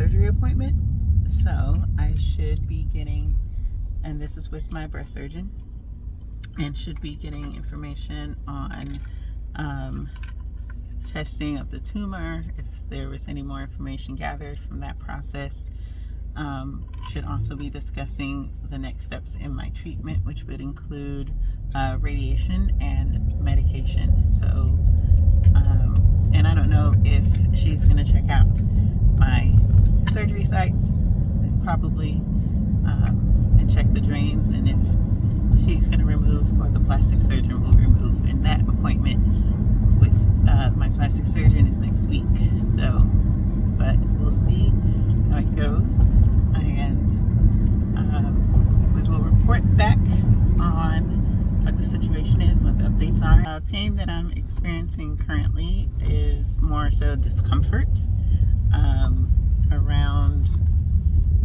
surgery appointment. So I should be getting, and this is with my breast surgeon, and should be getting information on testing of the tumor, if there was any more information gathered from that process. Should also be discussing the next steps in my treatment, which would include radiation and medication. So, and I don't know if she's going to check out my surgery sites, probably, and check the drains, and if she's going to remove, or the plastic surgeon will remove, and that appointment with my plastic surgeon is next week. So, but we'll see how it goes, and we will report back on what the situation is, what the updates are. Pain that I'm experiencing currently is more so discomfort around,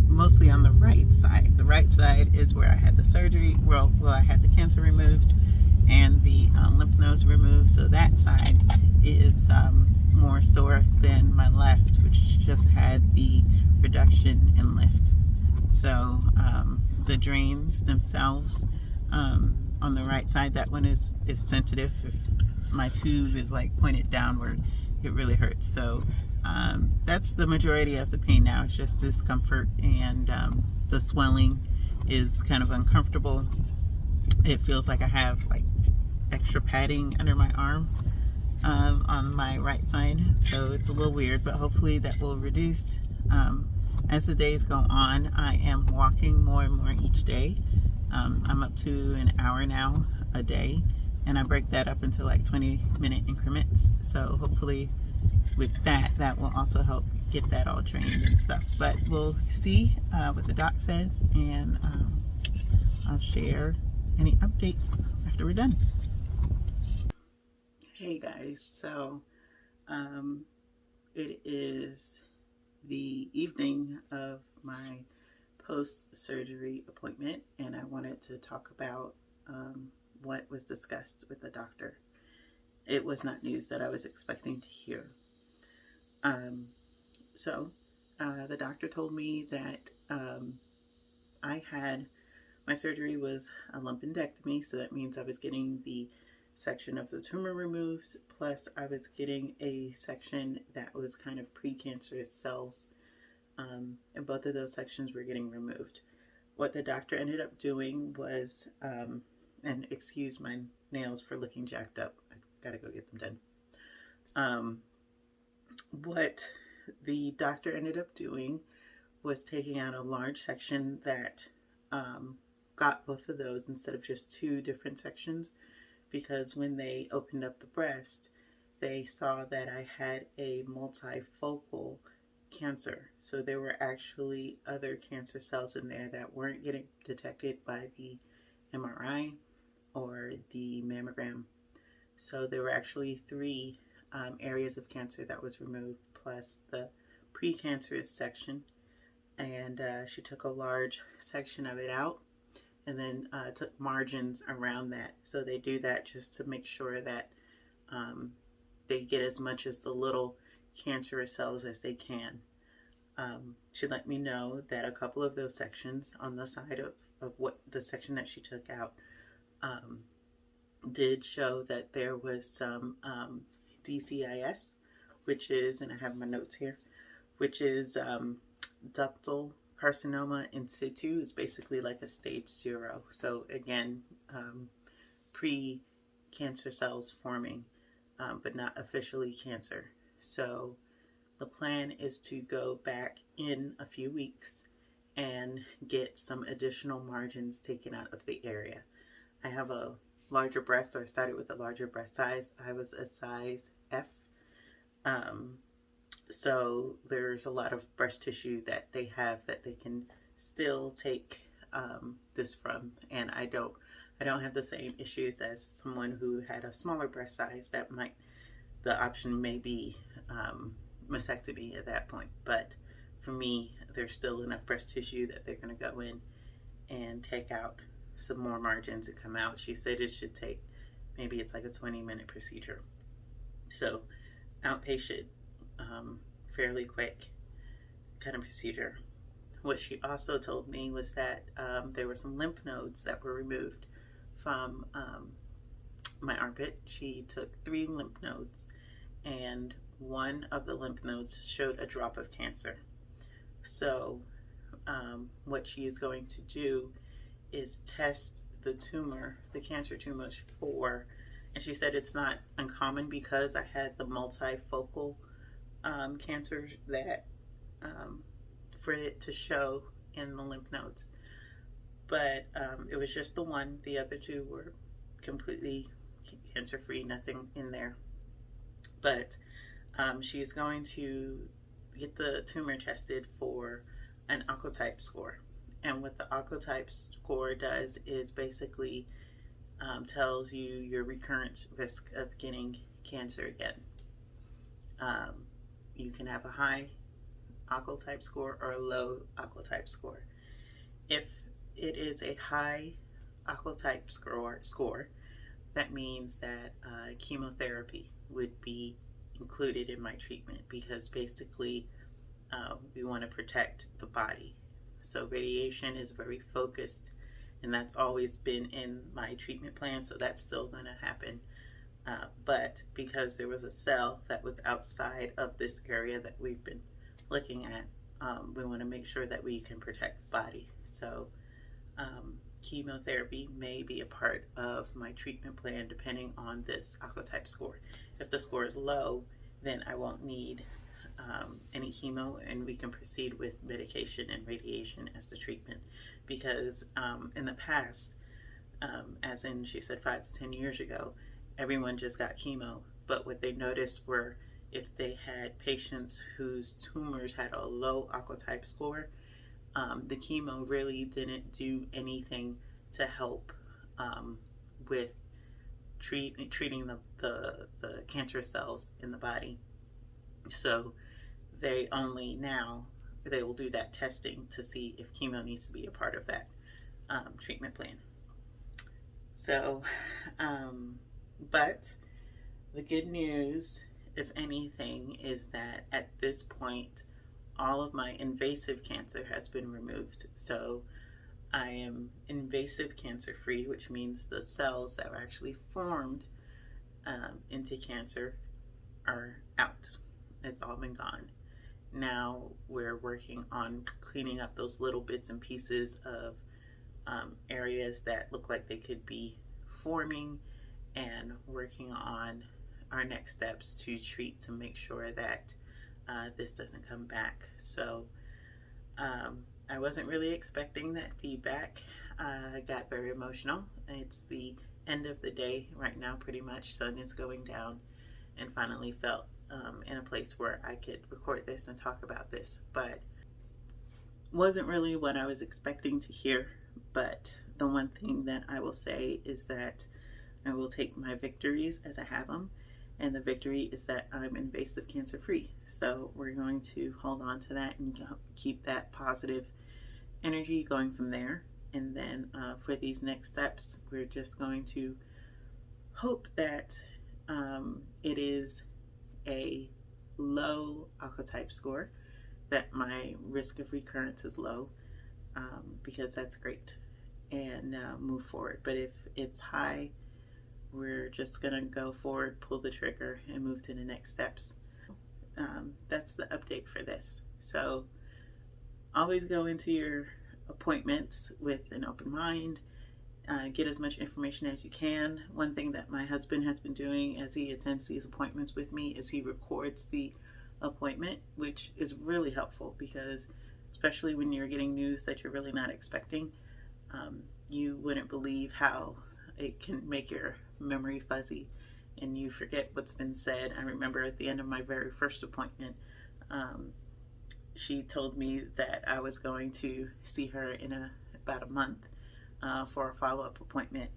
mostly on the right side. The right side is where I had the surgery, well I had the cancer removed and the lymph nodes removed, so that side is more sore than my left, which just had the reduction in lift. So the drains themselves on the right side, that one is sensitive. If my tube is like pointed downward, it really hurts. So that's the majority of the pain now. It's just discomfort, and the swelling is kind of uncomfortable. It feels like I have like extra padding under my arm on my right side, so it's a little weird, but hopefully that will reduce as the days go on. I am walking more and more each day. I'm up to an hour now a day, and I break that up into like 20-minute increments, so hopefully with that will also help get that all drained and stuff. But we'll see what the doc says, and I'll share any updates after we're done. Hey guys, so it is the evening of my post-surgery appointment, and I wanted to talk about what was discussed with the doctor. It was not news that I was expecting to hear. The doctor told me that my surgery was a lumpectomy, so that means I was getting the section of the tumor removed, plus I was getting a section that was kind of precancerous cells, and both of those sections were getting removed. What the doctor ended up doing was, and excuse my nails for looking jacked up, I gotta go get them done. What the doctor ended up doing was taking out a large section that got both of those instead of just two different sections, because when they opened up the breast, they saw that I had a multifocal cancer. So there were actually other cancer cells in there that weren't getting detected by the MRI or the mammogram. So there were actually three areas of cancer that was removed, plus the precancerous section. And she took a large section of it out, and then took margins around that. So they do that just to make sure that they get as much as the little cancerous cells as they can. She let me know that a couple of those sections on the side of what the section that she took out did show that there was some DCIS, which is, and I have my notes here, which is ductal carcinoma in situ. Is basically like a stage 0. So again, pre-cancer cells forming, but not officially cancer. So the plan is to go back in a few weeks and get some additional margins taken out of the area. I have a larger breast, so I started with a larger breast size. I was a size F. So there's a lot of breast tissue that they have that they can still take this from, and I don't have the same issues as someone who had a smaller breast size. That the option may be mastectomy at that point, but for me, there's still enough breast tissue that they're going to go in and take out some more margins and come out. She said it should take, maybe it's like a 20-minute procedure. So outpatient, fairly quick. kind of procedure. What she also told me was that there were some lymph nodes that were removed from my armpit. She took 3 lymph nodes, and one of the lymph nodes showed a drop of cancer. So what she is going to do is test the tumor, the cancer tumors, for, and she said it's not uncommon because I had the multifocal cancer that for it to show in the lymph nodes. But it was just the one. The other 2 were completely cancer-free, nothing in there. But she's going to get the tumor tested for an Oncotype Score. And what the Oncotype Score does is basically tells you your recurrence risk of getting cancer again. You can have a high Oncotype Score or a low Oncotype Score. If it is a high Oncotype score, that means that chemotherapy would be included in my treatment, because basically we want to protect the body. So radiation is very focused, and that's always been in my treatment plan, so that's still going to happen. But because there was a cell that was outside of this area that we've been looking at, we want to make sure that we can protect the body. So chemotherapy may be a part of my treatment plan depending on this Oncotype Score. If the score is low, then I won't need any chemo, and we can proceed with medication and radiation as the treatment. Because in the past, as in she said 5 to 10 years ago, everyone just got chemo. But what they noticed were if they had patients whose tumors had a low Oncotype Score, the chemo really didn't do anything to help with treating the cancer cells in the body. So they only now, they will do that testing to see if chemo needs to be a part of that treatment plan. So, but the good news, if anything, is that at this point, all of my invasive cancer has been removed. So I am invasive cancer free, which means the cells that were actually formed into cancer are out. It's all been gone. Now we're working on cleaning up those little bits and pieces of areas that look like they could be forming, and working on our next steps to treat to make sure that this doesn't come back. So I wasn't really expecting that feedback. I got very emotional. It's the end of the day right now, pretty much. Sun is going down, and finally felt in a place where I could record this and talk about this. But wasn't really what I was expecting to hear. But the one thing that I will say is that I will take my victories as I have them. And the victory is that I'm invasive cancer free. So we're going to hold on to that and keep that positive energy going from there. And then for these next steps, we're just going to hope that it is a low Oncotype Score, that my risk of recurrence is low, because that's great, and move forward. But if it's high, we're just gonna go forward, pull the trigger, and move to the next steps. That's the update for this. So always go into your appointments with an open mind. Get as much information as you can. One thing that my husband has been doing as he attends these appointments with me is he records the appointment, which is really helpful, because especially when you're getting news that you're really not expecting, you wouldn't believe how it can make your memory fuzzy and you forget what's been said. I remember at the end of my very first appointment, she told me that I was going to see her in about a month for a follow-up appointment,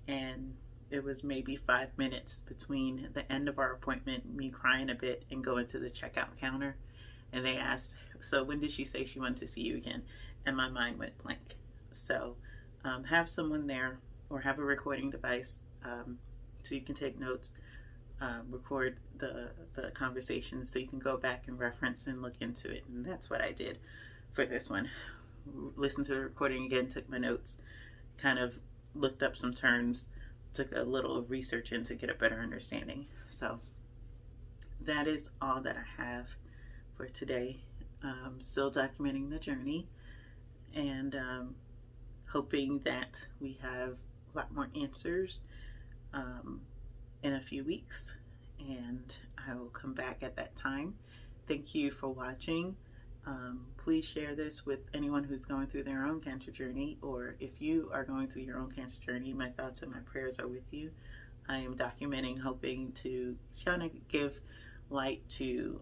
and it was maybe 5 minutes between the end of our appointment, me crying a bit, and going to the checkout counter, and they asked, so when did she say she wanted to see you again? And my mind went blank. So have someone there, or have a recording device so you can take notes record the conversation so you can go back and reference and look into it. And that's what I did for this one. Listened to the recording again, took my notes, kind of looked up some terms, took a little research in to get a better understanding. So that is all that I have for today. Still documenting the journey, and hoping that we have a lot more answers in a few weeks, and I will come back at that time. Thank you for watching. Please share this with anyone who's going through their own cancer journey, or if you are going through your own cancer journey, my thoughts and my prayers are with you. I am documenting, hoping to kind of give light to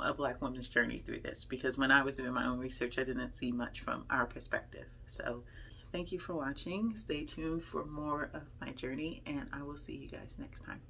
a Black woman's journey through this, because when I was doing my own research, I didn't see much from our perspective. So thank you for watching. Stay tuned for more of my journey, and I will see you guys next time.